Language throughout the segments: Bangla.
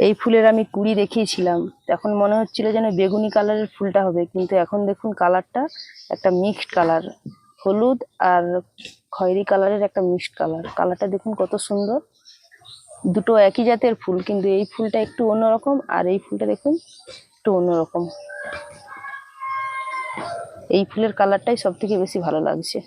এই ফুলের আমি কুড়ি দেখিয়েছিলাম, এখন মনে হচ্ছিল যেন বেগুনি কালারের ফুলটা হবে, কিন্তু এখন দেখুন কালারটা একটা মিক্সড কালার, হলুদ আর খয়েরি কালারের একটা মিক্সড কালার। কালারটা দেখুন কত সুন্দর। দুটো একই জাতের ফুল, কিন্তু এই ফুলটা একটু অন্যরকম আর এই ফুলটা দেখুন একটু অন্যরকম। এই ফুলের কালারটাই সব থেকে বেশি ভালো লাগছে।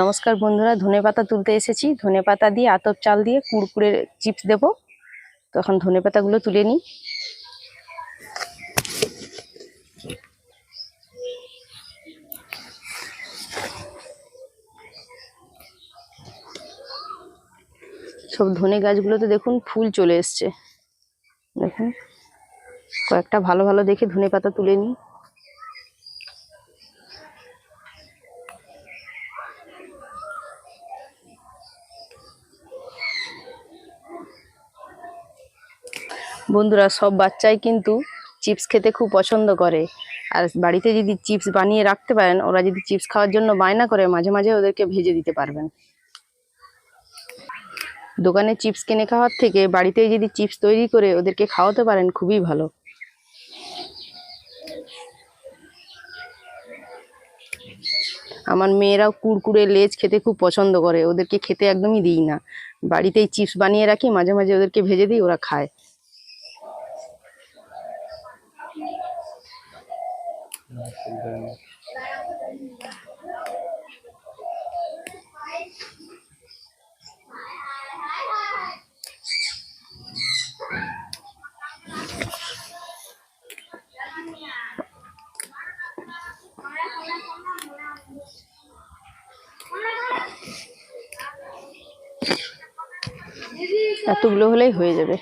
নমস্কার বন্ধুরা, ধনেপাতা তুলতে এসেছি। ধনেপাতা দিয়ে আতপ চাল দিয়ে কুড়কুড়ে চিপস দেব। তো এখন ধনেপাতাগুলো তুলে নিই। সব ধনে গাছগুলোতে দেখুন ফুল চলে এসছে। দেখুন কয়েকটা ভালো ভালো দেখে ধনেপাতা তুলে নিই। বন্ধুরা, সব বাচ্চাই কিন্তু চিপস খেতে খুব পছন্দ করে। আর বাড়িতে যদি চিপস বানিয়ে রাখতে পারেন, ওরা যদি চিপস খাওয়ার জন্য বায়না করে, মাঝে মাঝে ওদেরকে ভেজে দিতে পারবেন। দোকানে চিপস কিনে খাওয়ার থেকে বাড়িতে যদি চিপস তৈরি করে ওদেরকে খাওয়াতে পারেন, খুবই ভালো। আমার মেয়েরাও কুড়কুড়ে লেজ খেতে খুব পছন্দ করে, ওদেরকে খেতে একদমই দিই না। বাড়িতেই চিপস বানিয়ে রাখি, মাঝে মাঝে ওদেরকে ভেজে দিই, ওরা খায়। এতগুলো হলেই হয়ে যাবে।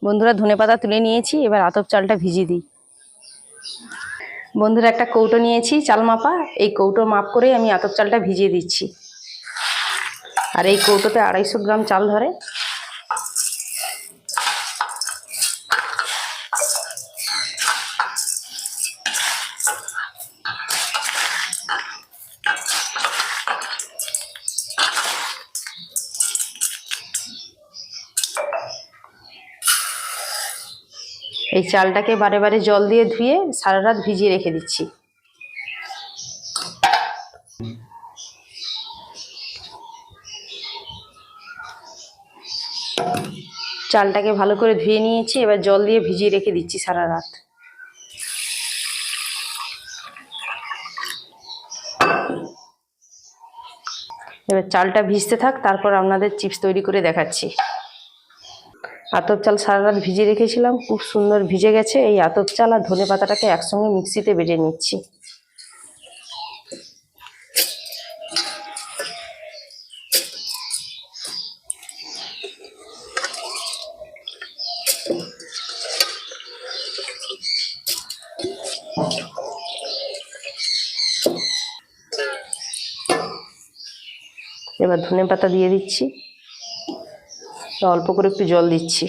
বন্ধুরা, ধনেপাতা তুলে নিয়েছি, এবার আতপ চালটা ভিজিয়ে দিই। বন্ধুরা, একটা কৌটো নিয়েছি চাল মাপা, এই কৌটো মাপ করে আমি আতপ চালটা ভিজিয়ে দিচ্ছি। আর এই কৌটোতে 250 গ্রাম চাল ধরে। এই চালটাকে বারে বারে জল দিয়ে ধুয়ে সারা রাত ভিজিয়ে রেখে দিচ্ছি। চালটাকে ভালো করে ধুয়ে নিয়েছি, এবার জল দিয়ে ভিজিয়ে রেখে দিচ্ছি সারা রাত। এবার চালটা ভিজতে থাক, তারপর আপনাদের চিপস তৈরি করে দেখাচ্ছি। আতপ চাল সারা রাত ভিজিয়ে রেখেছিলাম, খুব সুন্দর ভিজে গেছে। এই আতপ চাল আর ধনে পাতাটাকে একসঙ্গে মিক্সিতে বেটে নিচ্ছি। এবার ধনে পাতা দিয়ে দিচ্ছি, অল্প করে একটু জল দিচ্ছি।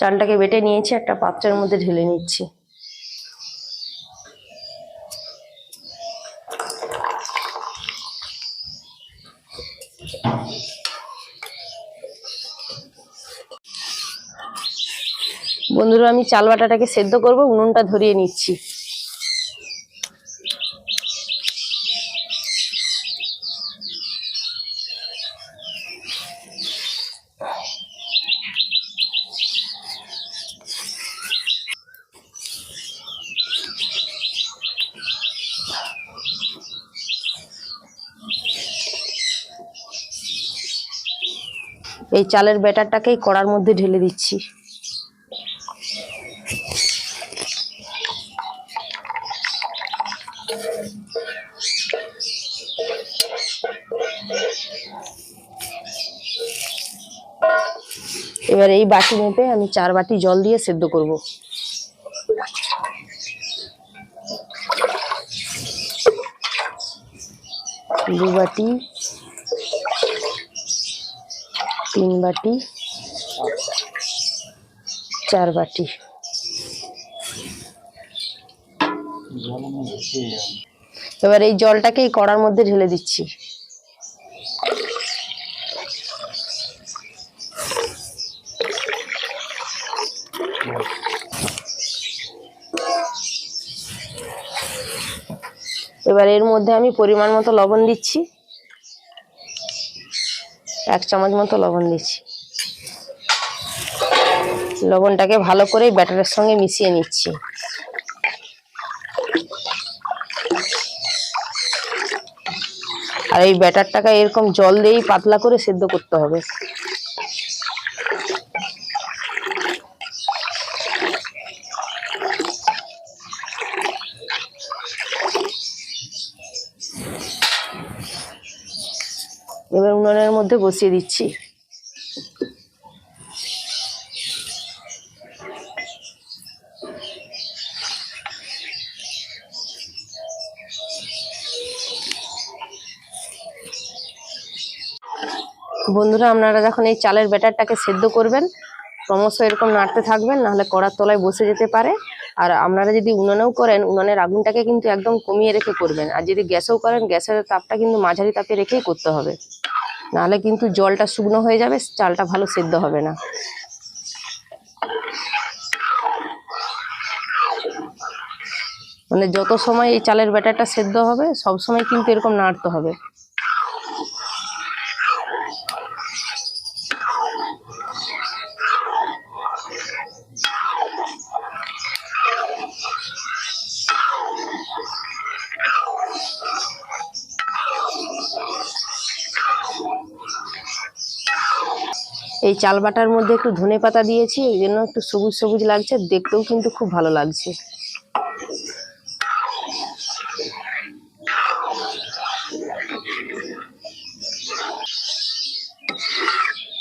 চালটাকে বেটে নিয়েছি, একটা পাত্রের মধ্যে ঢেলে নিচ্ছি। বন্ধুরা, আমি চাল বাটাটাকে সেদ্ধ করব, উনুনটা ধরিয়ে নিচ্ছি। এই চালের ব্যাটারটাকেই কড়ার মধ্যে ঢেলে দিচ্ছি। এবার এই বাটি মেপে আমি 4 বাটি জল দিয়ে সেদ্ধ করব। 2 বাটি, 3 বাটি, 4 বাটি। এবার এই জলটাকে এই কড়ার মধ্যে ঢেলে দিচ্ছি। এবার এর মধ্যে আমি পরিমাণ মতো লবণ দিচ্ছি, 1 চামচ মতো লবণ দিচ্ছি। লবণটাকে ভালো করে ব্যাটারের সঙ্গে মিশিয়ে নিচ্ছি। আর এই ব্যাটারটাকে এরকম জল দিয়েই পাতলা করে সেদ্ধ করতে হবে। এবার উনুনের মধ্যে বসিয়ে দিচ্ছি। বন্ধুরা, আপনারা যখন এই চালের ব্যাটারটাকে সেদ্ধ করবেন ক্রমশ এরকম নাড়তে থাকবেন, নাহলে কড়ার তলায় বসে যেতে পারে। আর আপনারা যদি উনুনেও করেন, উনুনের আগুনটাকে কিন্তু একদম কমিয়ে রেখে করবেন। আর যদি গ্যাসেও করেন, গ্যাসের তাপটা কিন্তু মাঝারি তাপে রেখেই করতে হবে, নাহলে কিন্তু জলটা শুকনো হয়ে যাবে, চালটা ভালো সেদ্ধ হবে না। মানে যত সময় এই চালের ব্যাটারটা সেদ্ধ হবে সব সময় কিন্তু এরকম নাড়তে হবে। এই চাল বাটার মধ্যে একটু ধনেপাতা দিয়েছি, এই জন্য একটু সবুজ সবুজ লাগছে, দেখতেও কিন্তু খুব ভালো লাগছে।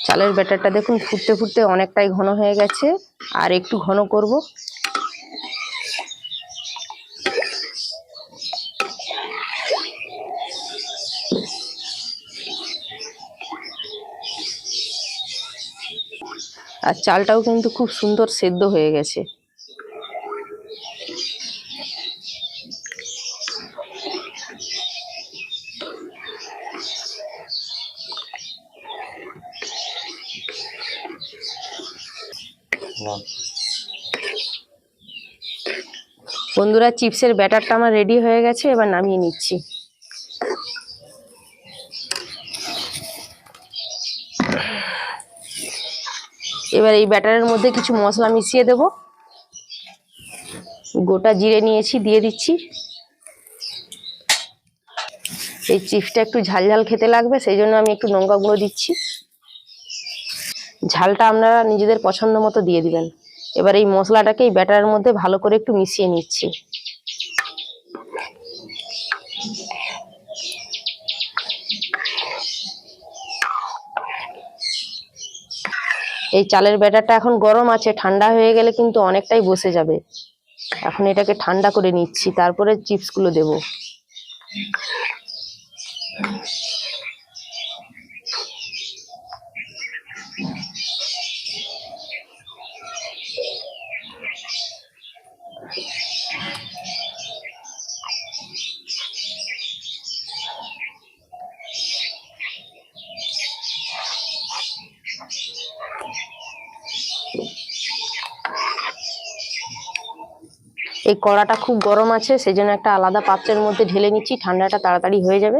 চালের ব্যাটারটা দেখুন ফুটতে ফুটতে অনেকটাই ঘন হয়ে গেছে, আর একটু ঘন করব। আর চালটাও কিন্তু খুব সুন্দর সেদ্ধ হয়ে গেছে। বন্ধুরা, চিপসের ব্যাটারটা আমার রেডি হয়ে গেছে, এবার নামিয়ে নিচ্ছি। এবার এই ব্যাটারের মধ্যে কিছু মশলা মিশিয়ে দেব। গোটা জিরে নিয়েছি, দিয়ে দিচ্ছি। এই চিপসটা একটু ঝাল ঝাল খেতে লাগবে, সেই জন্য আমি একটু লঙ্কা গুঁড়ো দিচ্ছি। ঝালটা আপনারা নিজেদের পছন্দ মতো দিয়ে দিবেন। এবার এই মশলাটাকে এই ব্যাটারের মধ্যে ভালো করে একটু মিশিয়ে নিচ্ছি। এই চালের ব্যাটারটা এখন গরম আছে, ঠান্ডা হয়ে গেলে কিন্তু অনেকটাই বসে যাবে। এখন এটাকে ঠান্ডা করে নিচ্ছি, তারপরে চিপসগুলো দেব। এই কড়াটা খুব গরম আছে, সেই জন্য একটা আলাদা পাত্রের মধ্যে ঢেলে নিচ্ছি, ঠান্ডাটা তাড়াতাড়ি হয়ে যাবে।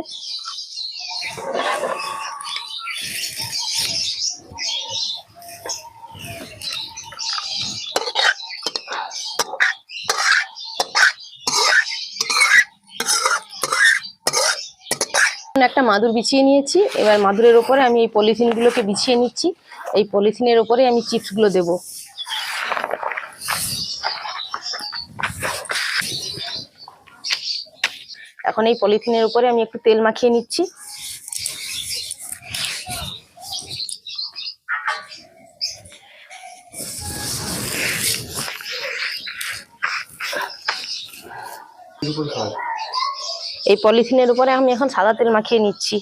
একটা মাদুর বিছিয়ে নিয়েছি, এবার মাদুরের ওপরে আমি এই পলিথিনগুলোকে বিছিয়ে নিচ্ছি। এই পলিথিনের ওপরে আমি চিপসগুলো দেব। এখন এই পলিথিনের উপরে আমি একটু তেল মাখিয়ে নিচ্ছি। এই পলিথিনের উপরে আমি এখন সাদা তেল মাখিয়ে নিচ্ছি।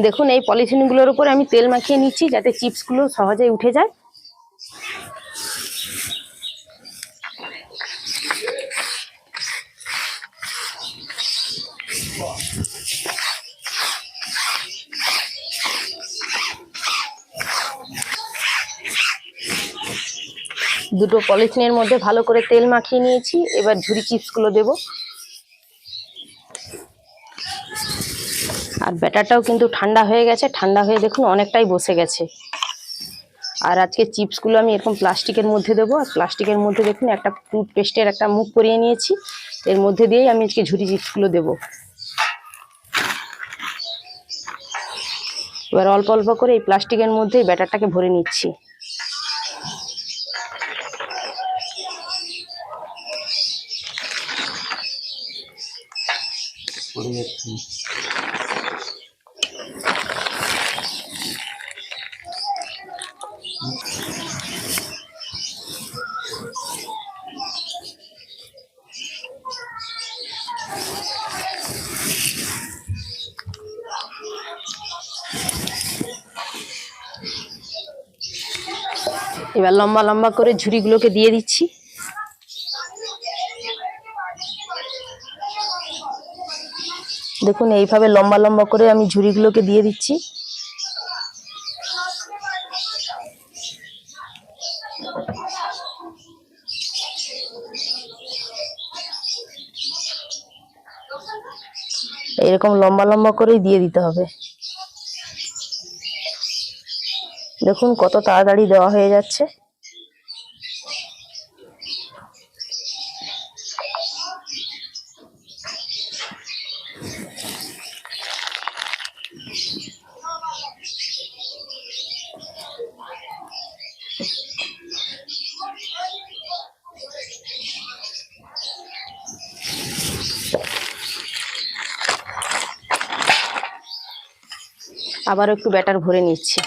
দেখুন এই পলিথিনগুলোর উপরে আমি তেল মাখিয়ে নিচ্ছি যাতে চিপসগুলো সহজেই উঠে যায়। দুটো পলিথিনের মধ্যে ভালো করে তেল মাখিয়ে নিয়েছি, এবার ঝুরি চিপসগুলো দেব। আর ব্যাটারটাও কিন্তু ঠান্ডা হয়ে গেছে, ঠান্ডা হয়ে দেখুন অনেকটাই বসে গেছে। আর আজকে চিপসগুলো আমি এরকম প্লাস্টিকের মধ্যে দেবো। আর প্লাস্টিকের মধ্যে দেখুন একটা টুথপেস্টের একটা মুখ করিয়ে নিয়েছি, এর মধ্যে দিয়েই আমি আজকে ঝুরি চিপসগুলো দেবো। এবার অল্প অল্প করে এই প্লাস্টিকের মধ্যে ব্যাটারটাকে ভরে নিচ্ছি। এবার লম্বা লম্বা করে ঝুড়িগুলোকে দিয়ে দিচ্ছি। দেখুন এইভাবে লম্বা লম্বা করে আমি ঝুড়িগুলোকে দিয়ে দিচ্ছি। এরকম লম্বা লম্বা করেই দিয়ে দিতে হবে। দেখুন কত তাড়াতাড়ি দেওয়া হয়ে যাচ্ছে। আবার একটু ব্যাটার ভরে নিচ্ছি।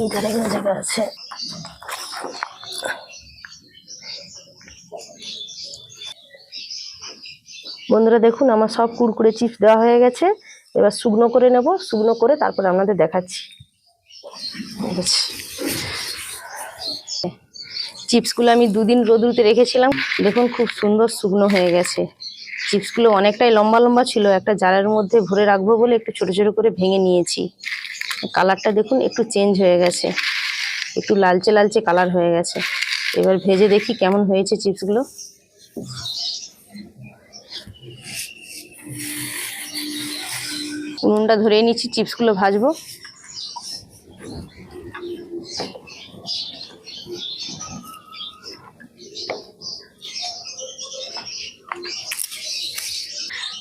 এখানে এখানে জায়গা আছে। বন্ধুরা দেখুন আমার সব কুরকুরে চিপস দেওয়া হয়ে গেছে। এবার শুকনো করে নেব, শুকনো করে তারপর আপনাদের দেখাচ্ছি। চিপসগুলো আমি 2 দিন রোদ্রুতে রেখেছিলাম, দেখুন খুব সুন্দর শুকনো হয়ে গেছে। চিপসগুলো অনেকটাই লম্বা লম্বা ছিল, একটা জারের মধ্যে ভরে রাখবো বলে একটু ছোট ছোট করে ভেঙে নিয়েছি। কালারটা দেখুন একটু চেঞ্জ হয়ে গেছে, একটু লালচে লালচে কালার হয়ে গেছে। এবার ভেজে দেখি কেমন হয়েছে চিপসগুলো। উনুনটা ধরিয়ে নিচ্ছি, চিপসগুলো ভাজবো।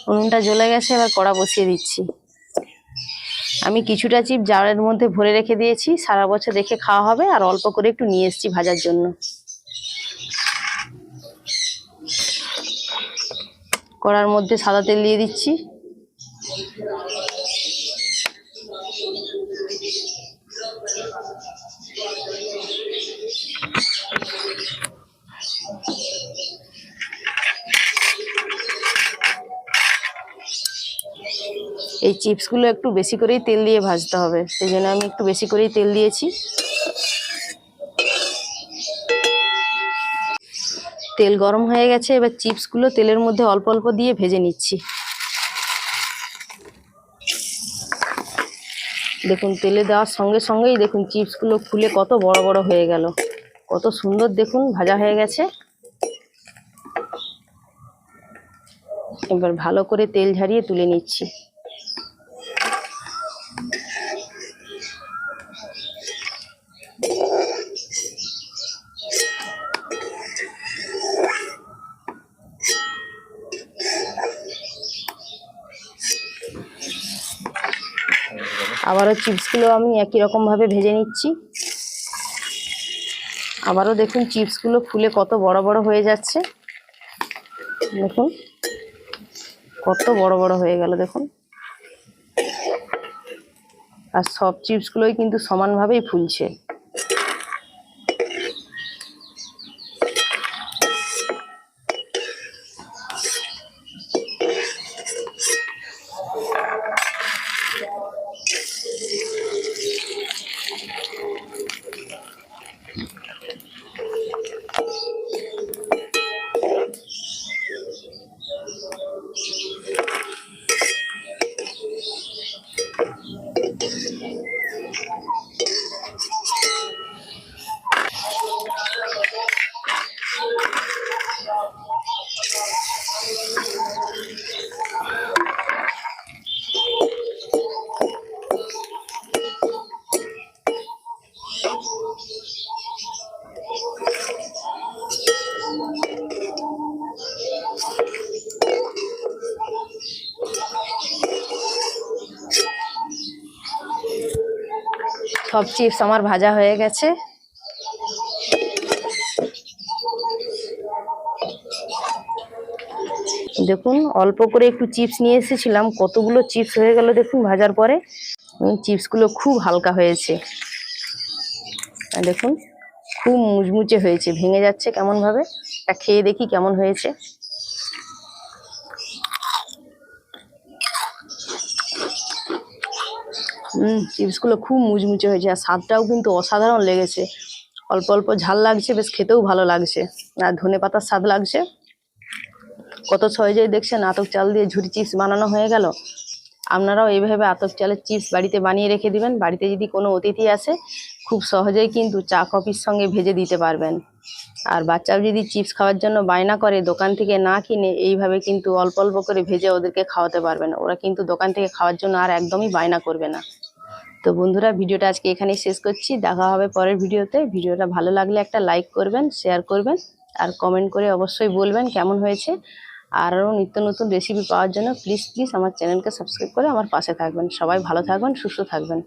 উনুনটা জ্বলে গেছে, এবার কড়া বসিয়ে দিচ্ছি। আমি কিছুটা চিপ জারের মধ্যে ভরে রেখে দিয়েছি, সারা বছর রেখে খাওয়া হবে, আর অল্প করে একটু নিয়ে এসেছি ভাজার জন্য। কড়ার মধ্যে সাদা তেল দিয়ে দিচ্ছি। এই চিপসগুলো একটু বেশি করেই তেল দিয়ে ভাজতে হবে, সেই জন্য আমি একটু বেশি করেই তেল দিয়েছি। তেল গরম হয়ে গেছে, এবার চিপসগুলো তেলের মধ্যে অল্প অল্প দিয়ে ভেজে নিচ্ছি। দেখুন তেলে দেওয়ার সঙ্গে সঙ্গেই দেখুন চিপসগুলো ফুলে কত বড় বড় হয়ে গেল, কত সুন্দর দেখুন ভাজা হয়ে গেছে। এবার ভালো করে তেল ঝারিয়ে তুলে নিচ্ছি। আবারও চিপসগুলো আমি একই রকম ভাবে ভেজে নিচ্ছি। আবারও দেখুন চিপসগুলো ফুলে কত বড় বড় হয়ে যাচ্ছে, দেখুন কত বড় বড় হয়ে গেল দেখুন। আর সব চিপসগুলোই কিন্তু সমানভাবেই ফুলছে। সব চিপস আমার ভাজা হয়ে গেছে। দেখুন অল্প করে একটু চিপস নিয়ে এসেছিলাম, কতগুলো চিপস হয়ে গেল দেখুন ভাজার পরে। চিপসগুলো খুব হালকা হয়েছে, দেখুন খুব মুচমুচে হয়েছে, ভেঙে যাচ্ছে কেমন ভাবে। তা খেয়ে দেখি কেমন হয়েছে। চিপসগুলো খুব মুচমুচে হয়েছে, আর স্বাদটাও কিন্তু অসাধারণ লেগেছে। অল্প অল্প ঝাল লাগছে, বেশ খেতেও ভালো লাগছে, আর ধনেপাতার স্বাদ লাগছে। কত সহজেই দেখছেন আতপ চাল দিয়ে ঝুরি চিপস বানানো হয়ে গেল। আপনারাও এইভাবে আতপ চালের চিপস বাড়িতে বানিয়ে রেখে দিবেন। বাড়িতে যদি কোনো অতিথি আসে, খুব সহজেই কিন্তু চা কফির সঙ্গে ভেজে দিতে পারবেন। আর বাচ্চাও যদি চিপস খাওয়ার জন্য বায়না করে, দোকান থেকে না কিনে এইভাবে কিন্তু অল্প অল্প করে ভেজে ওদেরকে খাওয়াতে পারবেন। ওরা কিন্তু দোকান থেকে খাওয়ার জন্য আর একদমই বায়না করবে না। তো বন্ধুরা ভিডিওটা আজকে এখানেই শেষ করছি, দেখা হবে পরের ভিডিওতে। ভিডিওটা ভালো লাগলে একটা লাইক করবেন, শেয়ার করবেন, আর কমেন্ট করে অবশ্যই বলবেন কেমন হয়েছে। আরও নিত্য নতুন রেসিপি পাওয়ার জন্য প্লিজ আমার চ্যানেলকে সাবস্ক্রাইব করে আমার পাশে থাকবেন। সবাই ভালো থাকবেন, সুস্থ থাকবেন।